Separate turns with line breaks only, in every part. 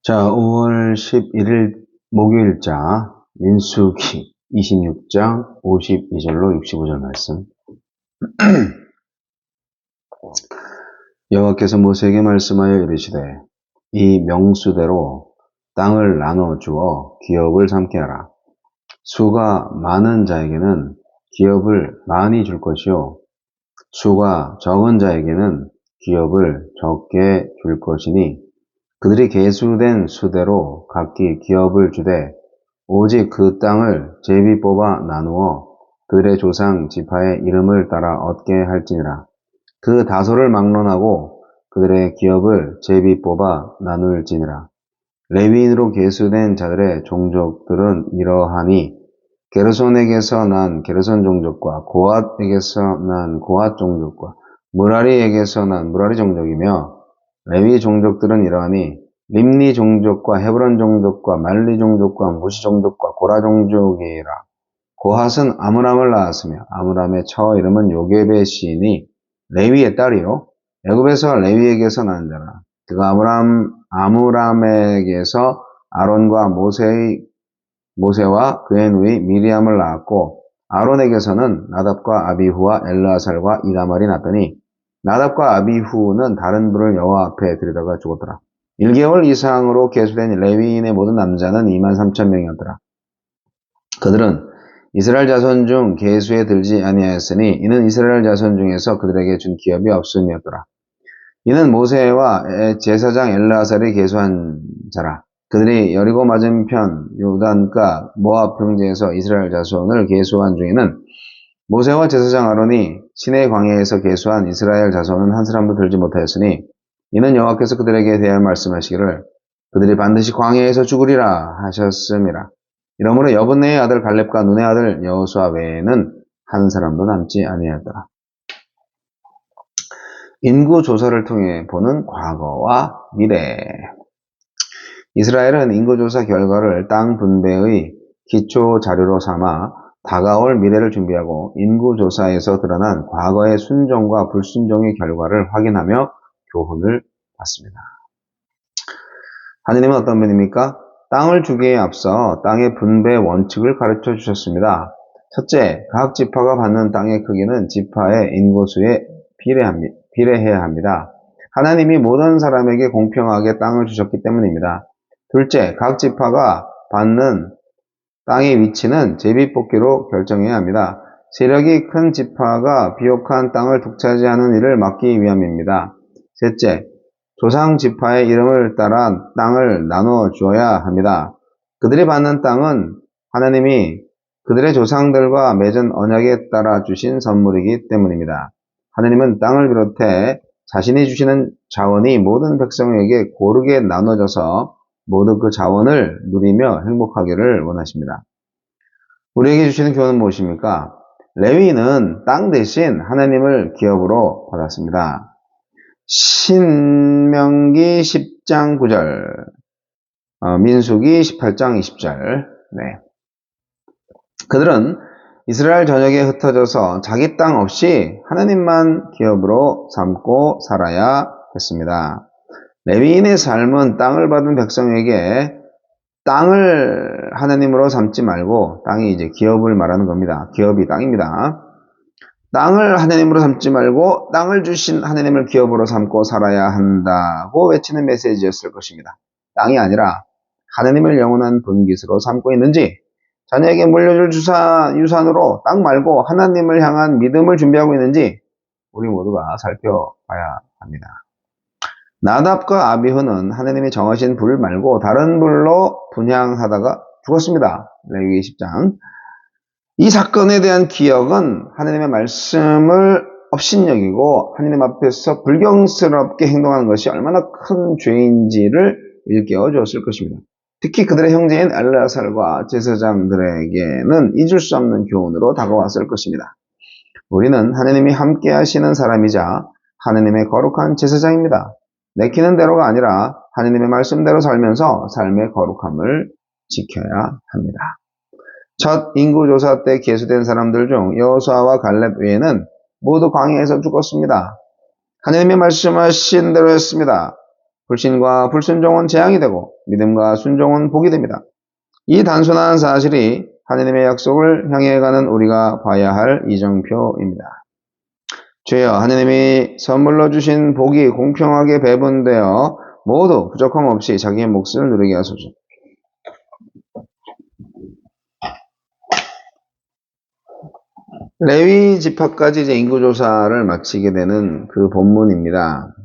자, 5월 11일 목요일자 민수기 26장 52절로 65절 말씀. 여호와께서 모세에게 말씀하여 이르시되 이 명수대로 땅을 나눠 주어 기업을 삼게 하라. 수가 많은 자에게는 기업을 많이 줄 것이요 수가 적은 자에게는 기업을 적게 줄 것이니 그들이 계수된 수대로 각기 기업을 주되 오직 그 땅을 제비 뽑아 나누어 그들의 조상 지파의 이름을 따라 얻게 할지니라. 그 다소를 막론하고 그들의 기업을 제비 뽑아 나눌지니라. 레위인으로 계수된 자들의 종족들은 이러하니 게르손에게서 난 게르손 종족과 고앗에게서 난 고앗 종족과 무라리에게서 난 무라리 종족이며 레위 종족들은 이러하니 림니 종족과 헤브론 종족과 말리 종족과 무시 종족과 고라 종족이라. 고핫은 아므람을 낳았으며 아므람의 처 이름은 요게벳이니 레위의 딸이요 애굽에서 레위에게서 난 자라. 그가 아므람에게서 아론과 모세와 그의 누이 미리암을 낳았고 아론에게서는 나답과 아비후와 엘르아살과 이다말이 났더니 나답과 아비후는 다른 분을 여호와 앞에 들여다가 죽었더라. 1개월 이상으로 계수된 레위인의 모든 남자는 23,000명이었더라. 그들은 이스라엘 자손 중 계수에 들지 아니하였으니 이는 이스라엘 자손 중에서 그들에게 준 기업이 없음이었더라. 이는 모세와 제사장 엘르아살이 계수한 자라. 그들이 여리고 맞은편 요단가 모압 평지에서 이스라엘 자손을 계수한 중에는 모세와 제사장 아론이 시내 광야에서 계수한 이스라엘 자손은 한 사람도 들지 못하였으니 이는 여호와께서 그들에게 대하여 말씀하시기를 그들이 반드시 광야에서 죽으리라 하셨음이라. 이러므로 여분네의 아들 갈렙과 눈의 아들 여호수아 외에는 한 사람도 남지 아니하였더라. 인구 조사를 통해 보는 과거와 미래. 이스라엘은 인구조사 결과를 땅 분배의 기초 자료로 삼아 다가올 미래를 준비하고 인구조사에서 드러난 과거의 순종과 불순종의 결과를 확인하며 교훈을 받습니다. 하느님은 어떤 분입니까? 땅을 주기에 앞서 땅의 분배 원칙을 가르쳐 주셨습니다. 첫째, 각 지파가 받는 땅의 크기는 지파의 인구수에 비례해야 합니다. 하나님이 모든 사람에게 공평하게 땅을 주셨기 때문입니다. 둘째, 각 지파가 받는 땅의 위치는 제비뽑기로 결정해야 합니다. 세력이 큰 지파가 비옥한 땅을 독차지하는 일을 막기 위함입니다. 셋째, 조상 지파의 이름을 따라 땅을 나눠 주어야 합니다. 그들이 받는 땅은 하나님이 그들의 조상들과 맺은 언약에 따라 주신 선물이기 때문입니다. 하나님은 땅을 비롯해 자신이 주시는 자원이 모든 백성에게 고르게 나눠져서 모두 그 자원을 누리며 행복하기를 원하십니다. 우리에게 주시는 교훈은 무엇입니까? 레위인은 땅 대신 하나님을 기업으로 받았습니다. 신명기 10장 9절, 민수기 18장 20절. 그들은 이스라엘 전역에 흩어져서 자기 땅 없이 하나님만 기업으로 삼고 살아야 했습니다. 레위인의 삶은 땅을 받은 백성에게 땅을 하나님으로 삼지 말고, 땅이 이제 기업을 말하는 겁니다. 기업이 땅입니다. 땅을 하나님으로 삼지 말고 땅을 주신 하나님을 기업으로 삼고 살아야 한다고 외치는 메시지였을 것입니다. 땅이 아니라 하나님을 영원한 분깃으로 삼고 있는지, 자녀에게 물려줄 유산으로 땅 말고 하나님을 향한 믿음을 준비하고 있는지 우리 모두가 살펴봐야 합니다. 나답과 아비후는 하나님이 정하신 불 말고 다른 불로 분향하다가 죽었습니다. 레위기 10장. 이 사건에 대한 기억은 하나님의 말씀을 업신여기고 하나님 앞에서 불경스럽게 행동하는 것이 얼마나 큰 죄인지를 일깨워 주었을 것입니다. 특히 그들의 형제인 엘르아살과 제사장들에게는 잊을 수 없는 교훈으로 다가왔을 것입니다. 우리는 하나님이 함께 하시는 사람이자 하나님의 거룩한 제사장입니다. 내키는 대로가 아니라 하나님의 말씀대로 살면서 삶의 거룩함을 지켜야 합니다. 첫 인구조사 때 계수된 사람들 중 여호수아와 갈렙 외에는 모두 광야에서 죽었습니다. 하나님의 말씀하신 대로 했습니다. 불신과 불순종은 재앙이 되고 믿음과 순종은 복이 됩니다. 이 단순한 사실이 하느님의 약속을 향해 가는 우리가 봐야 할 이정표입니다. 주여, 하느님이 선물로 주신 복이 공평하게 배분되어 모두 부족함 없이 자기의 몫을 누리게 하소서. 레위 지파까지 이제 인구조사를 마치게 되는 그 본문입니다.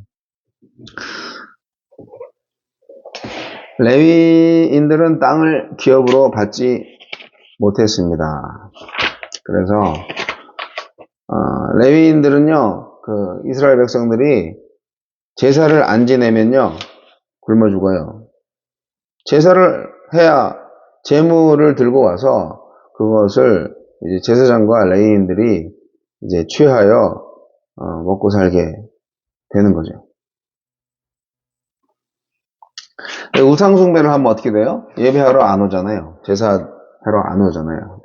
레위인들은 땅을 기업으로 받지 못했습니다. 그래서 레위인들은요, 그 이스라엘 백성들이 제사를 안 지내면요 굶어 죽어요. 제사를 해야 제물을 들고 와서 그것을 이제 제사장과 레위인들이 이제 취하여 먹고 살게 되는 거죠. 우상 숭배를 하면 어떻게 돼요? 예배하러 안 오잖아요. 제사하러 안 오잖아요.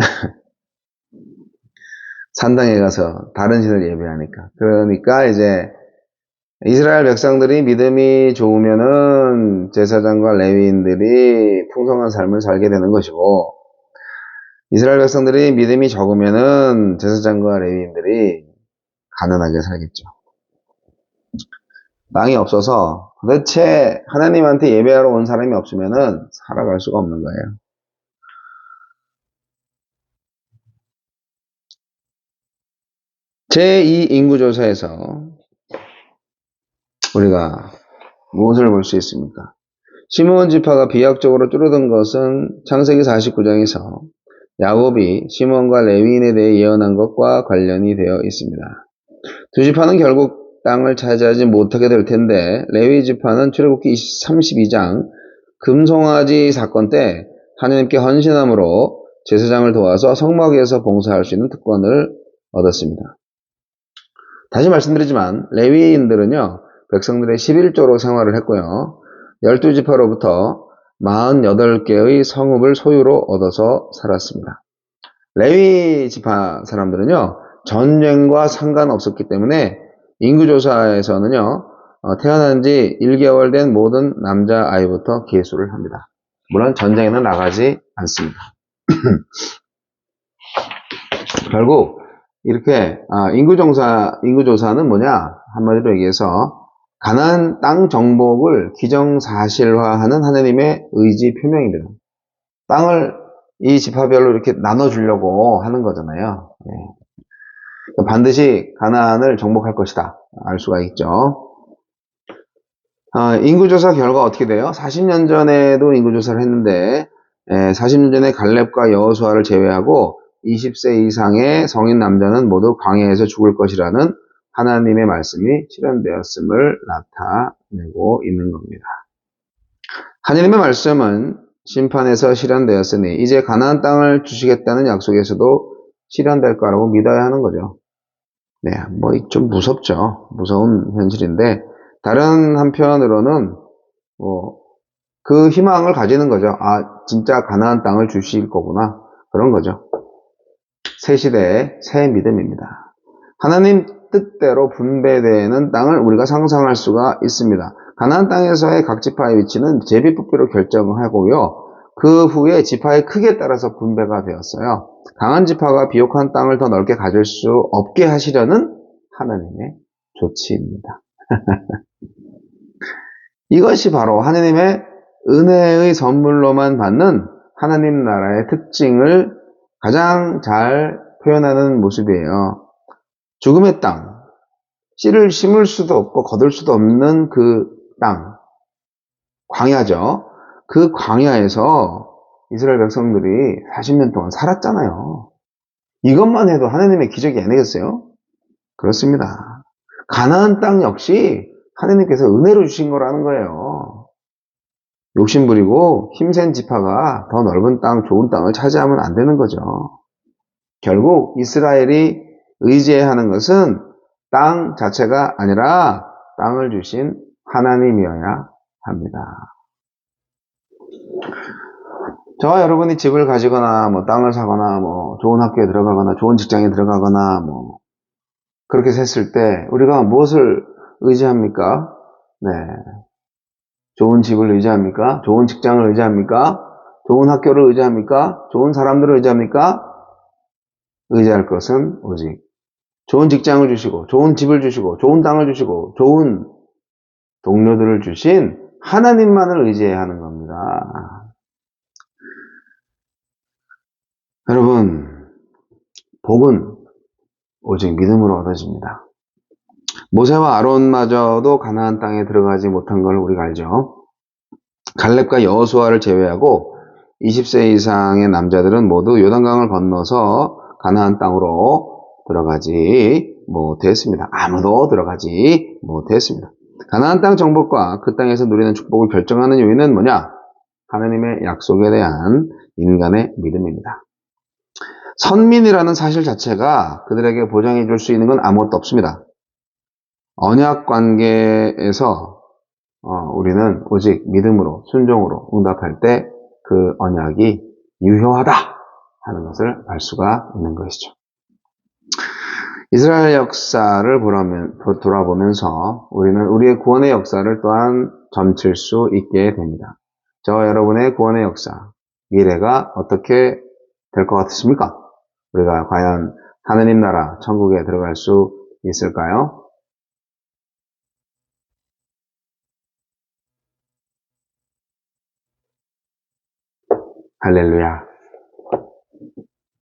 산당에 가서 다른 신을 예배하니까. 그러니까 이제 이스라엘 백성들이 믿음이 좋으면은 제사장과 레위인들이 풍성한 삶을 살게 되는 것이고, 이스라엘 백성들이 믿음이 적으면은 제사장과 레위인들이 가난하게 살겠죠. 땅이 없어서 도대체 하나님한테 예배하러 온 사람이 없으면은 살아갈 수가 없는 거예요. 제2인구조사에서 우리가 무엇을 볼 수 있습니까? 시므온 지파가 비약적으로 줄어든 것은 창세기 49장에서 야곱이 시므온과 레위인에 대해 예언한 것과 관련이 되어 있습니다. 두 지파는 결국 땅을 차지하지 못하게 될 텐데, 레위 지파는 출애굽기 32장 금송아지 사건 때 하나님께 헌신함으로 제사장을 도와서 성막에서 봉사할 수 있는 특권을 얻었습니다. 다시 말씀드리지만 레위인들은요, 백성들의 11조로 생활을 했고요, 12지파로부터 48개의 성읍을 소유로 얻어서 살았습니다. 레위 지파 사람들은요, 전쟁과 상관없었기 때문에 인구조사에서는요, 태어난 지 1개월 된 모든 남자아이부터 계수를 합니다. 물론 전쟁에는 나가지 않습니다. 결국 이렇게 인구조사는 뭐냐? 한마디로 얘기해서 가나안 땅 정복을 기정사실화하는 하나님의 의지 표명입니다. 땅을 이 지파별로 이렇게 나눠주려고 하는 거잖아요. 네. 반드시 가나안을 정복할 것이다. 알 수가 있죠. 인구조사 결과 어떻게 돼요? 40년 전에도 인구조사를 했는데 40년 전에 갈렙과 여호수아를 제외하고 20세 이상의 성인 남자는 모두 광야에서 죽을 것이라는 하나님의 말씀이 실현되었음을 나타내고 있는 겁니다. 하나님의 말씀은 심판에서 실현되었으니 이제 가나안 땅을 주시겠다는 약속에서도 실현될 거라고 믿어야 하는 거죠. 네, 뭐 좀 무섭죠. 무서운 현실인데, 다른 한편으로는 그 희망을 가지는 거죠. 아, 진짜 가나안 땅을 주실 거구나. 그런 거죠. 새 시대의 새 믿음입니다. 하나님 뜻대로 분배되는 땅을 우리가 상상할 수가 있습니다. 가나안 땅에서의 각 지파의 위치는 제비뽑기로 결정하고요. 그 후에 지파의 크기에 따라서 분배가 되었어요. 강한 지파가 비옥한 땅을 더 넓게 가질 수 없게 하시려는 하나님의 조치입니다. 이것이 바로 하나님의 은혜의 선물로만 받는 하나님 나라의 특징을 가장 잘 표현하는 모습이에요. 죽음의 땅, 씨를 심을 수도 없고 거둘 수도 없는 그 땅, 광야죠. 그 광야에서 이스라엘 백성들이 40년 동안 살았잖아요. 이것만 해도 하나님의 기적이 아니겠어요? 그렇습니다. 가나안 땅 역시 하나님께서 은혜로 주신 거라는 거예요. 욕심부리고 힘센 지파가 더 넓은 땅, 좋은 땅을 차지하면 안 되는 거죠. 결국 이스라엘이 의지해야 하는 것은 땅 자체가 아니라 땅을 주신 하나님이어야 합니다. 저와 여러분이 집을 가지거나 뭐 땅을 사거나 뭐 좋은 학교에 들어가거나 좋은 직장에 들어가거나 뭐 그렇게 했을 때 우리가 무엇을 의지합니까? 네, 좋은 집을 의지합니까? 좋은 직장을 의지합니까? 좋은 학교를 의지합니까? 좋은 사람들을 의지합니까? 의지할 것은 오직 좋은 직장을 주시고, 좋은 집을 주시고, 좋은 땅을 주시고, 좋은 동료들을 주신 하나님만을 의지해야 하는 겁니다. 여러분, 복은 오직 믿음으로 얻어집니다. 모세와 아론마저도 가나안 땅에 들어가지 못한 걸 우리가 알죠. 갈렙과 여호수아를 제외하고 20세 이상의 남자들은 모두 요단강을 건너서 가나안 땅으로 들어가지 못했습니다. 아무도 들어가지 못했습니다. 가나안 땅 정복과 그 땅에서 누리는 축복을 결정하는 요인은 뭐냐? 하나님의 약속에 대한 인간의 믿음입니다. 선민이라는 사실 자체가 그들에게 보장해 줄 수 있는 건 아무것도 없습니다. 언약 관계에서 우리는 오직 믿음으로 순종으로 응답할 때 그 언약이 유효하다 하는 것을 알 수가 있는 것이죠. 이스라엘 역사를 돌아보면서 우리는 우리의 구원의 역사를 또한 점칠 수 있게 됩니다. 저와 여러분의 구원의 역사, 미래가 어떻게 될 것 같으십니까? 우리가 과연 하느님 나라 천국에 들어갈 수 있을까요? 할렐루야.